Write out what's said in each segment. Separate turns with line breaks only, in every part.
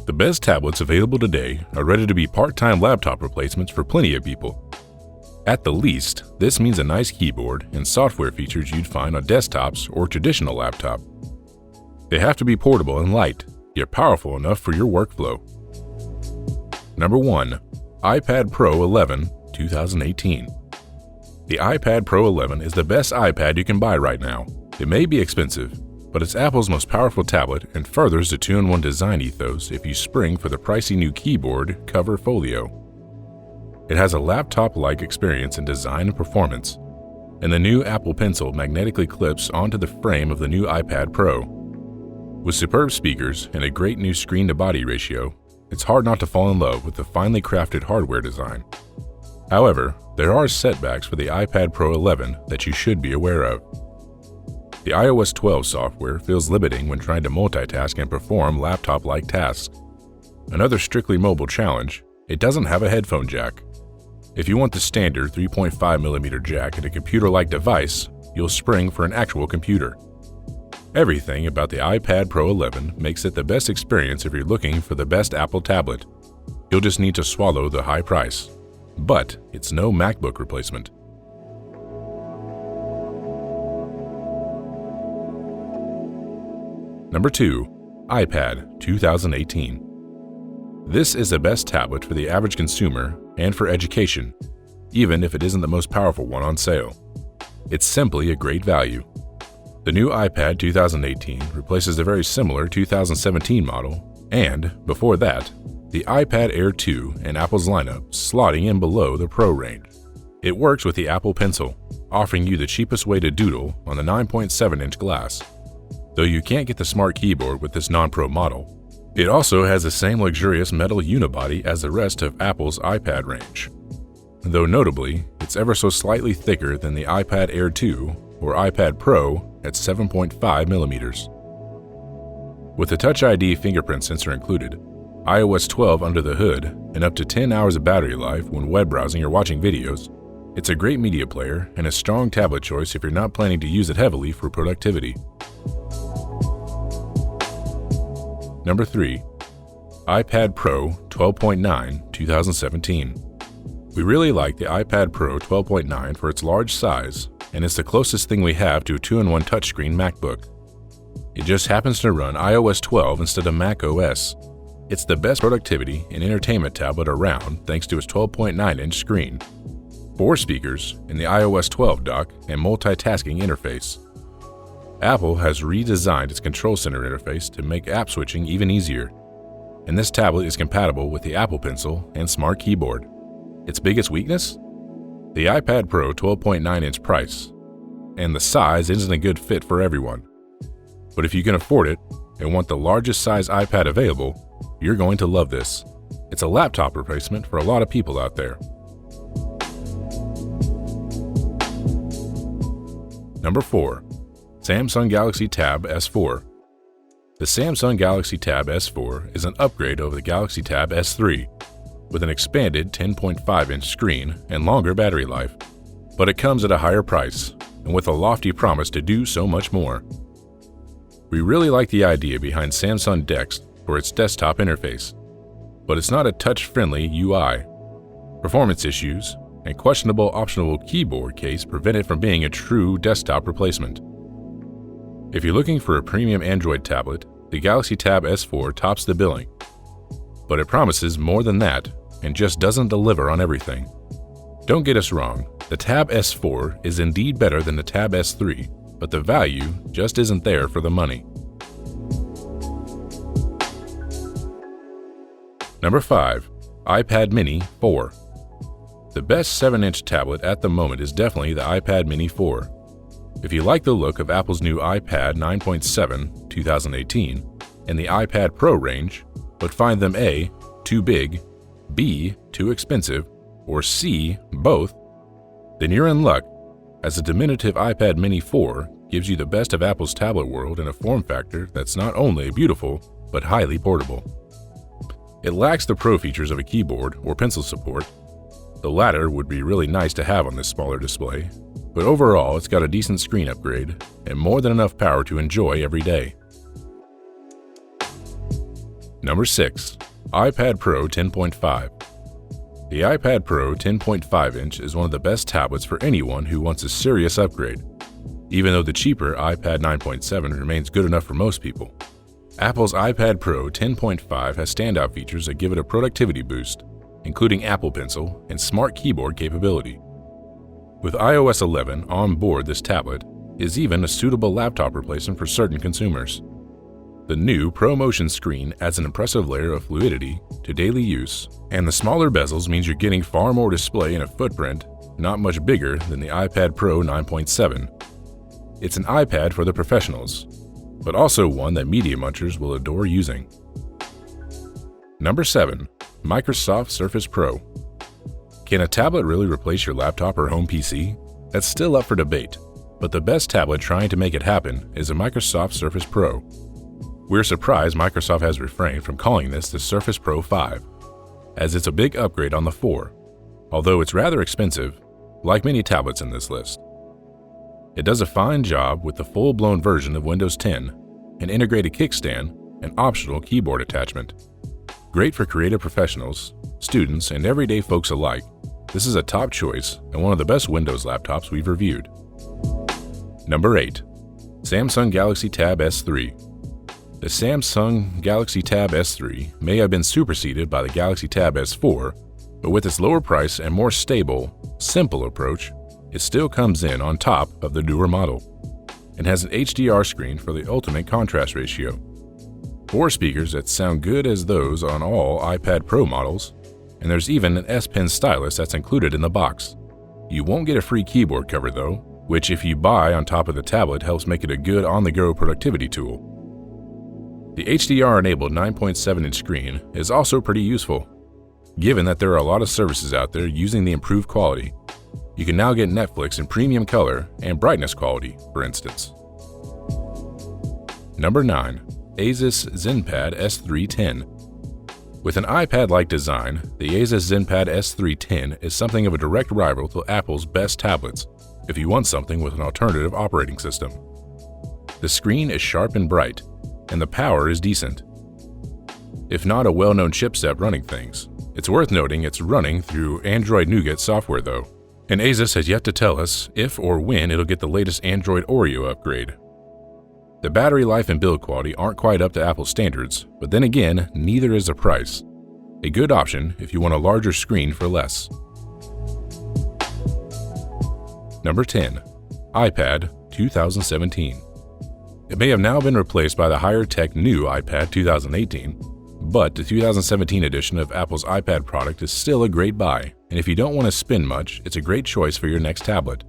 The best tablets available today are ready to be part-time laptop replacements for plenty of people. At the least, this means a nice keyboard and software features you'd find on desktops or traditional laptop. They have to be portable and light, yet powerful enough for your workflow. Number 1. iPad Pro 11 2018. The iPad Pro 11 is the best iPad you can buy right now. It may be expensive, but it's Apple's most powerful tablet and furthers the 2-in-1 design ethos if you spring for the pricey new keyboard cover folio. It has a laptop-like experience in design and performance, and the new Apple Pencil magnetically clips onto the frame of the new iPad Pro. With superb speakers and a great new screen-to-body ratio, it's hard not to fall in love with the finely crafted hardware design. However, there are setbacks for the iPad Pro 11 that you should be aware of. The iOS 12 software feels limiting when trying to multitask and perform laptop-like tasks. Another strictly mobile challenge, it doesn't have a headphone jack. If you want the standard 3.5mm jack in a computer-like device, you'll spring for an actual computer. Everything about the iPad Pro 11 makes it the best experience if you're looking for the best Apple tablet. You'll just need to swallow the high price. But it's no MacBook replacement. Number 2. iPad 2018. This is the best tablet for the average consumer and for education, even if it isn't the most powerful one on sale. It's simply a great value. The new iPad 2018 replaces the very similar 2017 model, and, before that, the iPad Air 2 in Apple's lineup, slotting in below the Pro range. It works with the Apple Pencil, offering you the cheapest way to doodle on the 9.7-inch glass. Though you can't get the smart keyboard with this non-Pro model, it also has the same luxurious metal unibody as the rest of Apple's iPad range. Though notably, it's ever so slightly thicker than the iPad Air 2 or iPad Pro at 7.5mm. With the Touch ID fingerprint sensor included, iOS 12 under the hood, and up to 10 hours of battery life when web browsing or watching videos, it's a great media player and a strong tablet choice if you're not planning to use it heavily for productivity. Number 3. iPad Pro 12.9 2017. We really like the iPad Pro 12.9 for its large size, and it's the closest thing we have to a 2-in-1 touchscreen MacBook. It just happens to run iOS 12 instead of Mac OS. It's the best productivity and entertainment tablet around thanks to its 12.9-inch screen, 4 speakers in the iOS 12 dock, and multitasking interface. Apple has redesigned its control center interface to make app switching even easier, and this tablet is compatible with the Apple Pencil and Smart Keyboard. Its biggest weakness? The iPad Pro 12.9-inch price, and the size isn't a good fit for everyone. But if you can afford it and want the largest size iPad available, you're going to love this. It's a laptop replacement for a lot of people out there. Number 4. Samsung Galaxy Tab S4. The Samsung Galaxy Tab S4 is an upgrade over the Galaxy Tab S3, with an expanded 10.5-inch screen and longer battery life, but it comes at a higher price and with a lofty promise to do so much more. We really like the idea behind Samsung DeX for its desktop interface, but it's not a touch-friendly UI. Performance issues and questionable optional keyboard case prevent it from being a true desktop replacement. If you're looking for a premium Android tablet, the Galaxy Tab S4 tops the billing. But it promises more than that and just doesn't deliver on everything. Don't get us wrong, the Tab S4 is indeed better than the Tab S3, but the value just isn't there for the money. Number 5. iPad Mini 4. The best 7-inch tablet at the moment is definitely the iPad Mini 4. If you like the look of Apple's new iPad 9.7 2018 and the iPad Pro range, but find them A, too big, B, too expensive, or C, both, then you're in luck, as the diminutive iPad Mini 4 gives you the best of Apple's tablet world in a form factor that's not only beautiful, but highly portable. It lacks the pro features of a keyboard or pencil support. The latter would be really nice to have on this smaller display, but overall it's got a decent screen upgrade and more than enough power to enjoy every day. Number 6. iPad Pro 10.5. The iPad Pro 10.5-inch is one of the best tablets for anyone who wants a serious upgrade, even though the cheaper iPad 9.7 remains good enough for most people. Apple's iPad Pro 10.5 has standout features that give it a productivity boost, including Apple Pencil and Smart Keyboard capability. With iOS 11 on board, this tablet is even a suitable laptop replacement for certain consumers. The new ProMotion screen adds an impressive layer of fluidity to daily use, and the smaller bezels means you're getting far more display in a footprint not much bigger than the iPad Pro 9.7. It's an iPad for the professionals, but also one that media munchers will adore using. Number 7. Microsoft Surface Pro. Can a tablet really replace your laptop or home PC? That's still up for debate, but the best tablet trying to make it happen is a Microsoft Surface Pro. We're surprised Microsoft has refrained from calling this the Surface Pro 5, as it's a big upgrade on the 4, although it's rather expensive, like many tablets in this list. It does a fine job with the full-blown version of Windows 10, an integrated kickstand, and optional keyboard attachment. Great for creative professionals, students, and everyday folks alike, this is a top choice and one of the best Windows laptops we've reviewed. Number 8. Samsung Galaxy Tab S3. The Samsung Galaxy Tab S3 may have been superseded by the Galaxy Tab S4, but with its lower price and more stable, simple approach, it still comes in on top of the newer model and has an HDR screen for the ultimate contrast ratio, 4 speakers that sound good as those on all iPad Pro models, and there's even an S Pen stylus that's included in the box. You won't get a free keyboard cover though, which if you buy on top of the tablet helps make it a good on-the-go productivity tool. The HDR-enabled 9.7-inch screen is also pretty useful, given that there are a lot of services out there using the improved quality. You can now get Netflix in premium color and brightness quality, for instance. Number 9. Asus ZenPad S3 10. With an iPad-like design, the Asus ZenPad S3 10 is something of a direct rival to Apple's best tablets if you want something with an alternative operating system. The screen is sharp and bright, and the power is decent. If not a well-known chipset running things, it's worth noting it's running through Android Nougat software though, and Asus has yet to tell us if or when it'll get the latest Android Oreo upgrade. The battery life and build quality aren't quite up to Apple standards, but then again, neither is the price. A good option if you want a larger screen for less. Number 10. iPad 2017. It may have now been replaced by the higher-tech new iPad 2018, but the 2017 edition of Apple's iPad product is still a great buy, and if you don't want to spend much, it's a great choice for your next tablet.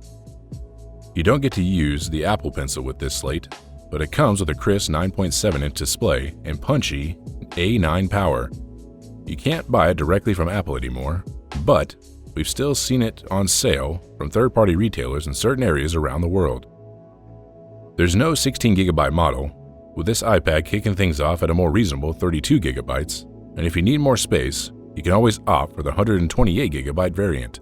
You don't get to use the Apple Pencil with this slate, but it comes with a crisp 9.7-inch display and punchy A9 power. You can't buy it directly from Apple anymore, but we've still seen it on sale from third-party retailers in certain areas around the world. There's no 16GB model, with this iPad kicking things off at a more reasonable 32GB, and if you need more space, you can always opt for the 128GB variant.